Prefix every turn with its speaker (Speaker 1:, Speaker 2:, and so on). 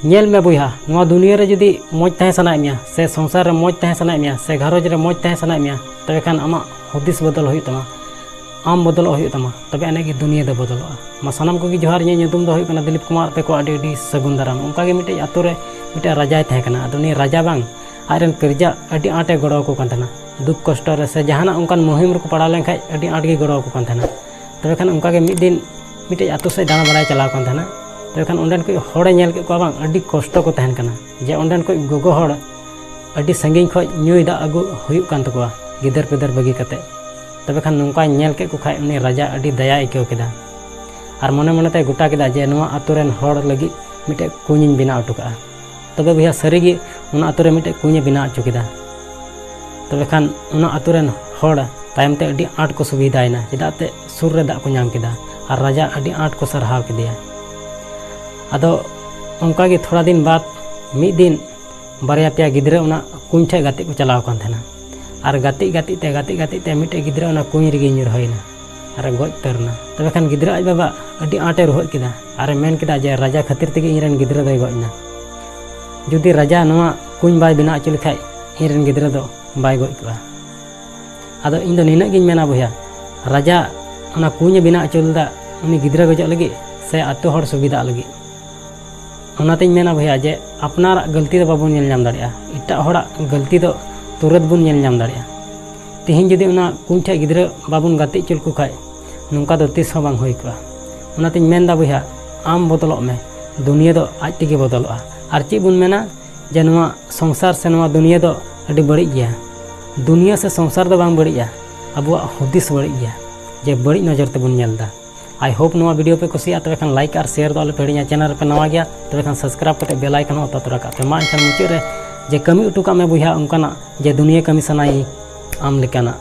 Speaker 1: Nail में बुया नवा दुनिया रे जुदी मौज तहे सनाय मिया से संसार रे मौज तहे सनाय मिया से घरज रे मौज तहे सनाय मिया तबे खान आमा हुदिस बदल होई तमा आम बदल होई तमा तबे अने की दुनिया दो बदलवा मा सनम को की जोहार ये nyutum दो होई कना दिलीप कुमार पे को आडी सगुन दाराम उनका के मिटे आतो रे मिटे राजा तहे कना अदो नि राजा बांग आरन प्रजा अडी आटे गड़ो को कान थाना दुख कष्ट रे से जहाना उनकान मुहिम रे को पड़ा लेन खाय अडी आट गे गड़ो को कान थाना तबे खान उनका के मिद दिन मिटे आतो से दाना बड़ाय चलाव कान थाना तबे खान ओंडन को होड़े नेल के को बांग अडी कष्ट को तहन कना जे ओंडन को गोगो होड़ अडी संगिन खो न्यूय दा अगु हुयुक कान तकोआ गिदर पिदर बगी कते तबे खान नोंका नेल के को खाय उनी राजा अडी दया आइकेव केदा और मने मने ते गोटा केदा जे नोआ आतो रेन होड़ लगी मिटे कुñiñ बिना अटुका तबे भैया सारीगी उना आतो रे मिटे कुñe बिना अचु केदा तबे खान उना आतो रेन होड़ तायम ते अडी आट को सुविधायना चेदा ते सुर रे दा को नाम केदा और राजा अडी आट को सरहाव केदिया अदो उनका की थोड़ा दिन बाद मिद दिन बारया पे गिद्रे उना कुñ ठे गाते को चलाव कान थेना और गाते गाते ते मिटे गिद्रे उना कुñ रिगी ᱧᱩᱨ होइना और गज तरना तबे खान गिद्रे आज बाबा अडी आटे रोहत केदा और मेन केदा जे राजा खातिर तेगे इरेन गिद्रे दय गजना जुदी राजा नवा कुñ बाय बिना अचु लेखाय इरेन गिद्रे दो बाय गज कोआ अदो इन दो निना गिन मेना बया राजा उना कुñ बिना अचुलदा उनी गिद्रे गजो लगी से आतो हर सुविधा लगी उनाते मेना भैया जे अपनार गलती दो बाबून नेल नाम दाड़िया इटा होड़ा गलती दो तुरंत बुन नेल नाम दाड़िया तिहिन जुदी उना कुñ ठे गिद्रे बाबून गाते चुल को खाय नोंका दो तिस हो बांग होई कोआ उनाते मेनदा भैया आम बदलक में दुनिया दो आज तेगे बदलवा और ची बुन मेना जे नवा संसार से नवा दुनिया दो अडी बड़ी गया दुनिया से संसार दो बांग बड़िया अबुआ हुदिस बड़ी गया जे बड़ी नजर ते बुन नेलदा आई होप नवा वीडियो पे कुसिया तबे खान लाइक और शेयर दो आले पेड़िया चैनल पे नवा गया तबे खान सब्सक्राइब करते बेल आइकन होता तो रखा पे मा इनखान मुचाद रे जे कमी उटुका में बुया उनकाना जे दुनिया कमी सनाई आम लेकाना।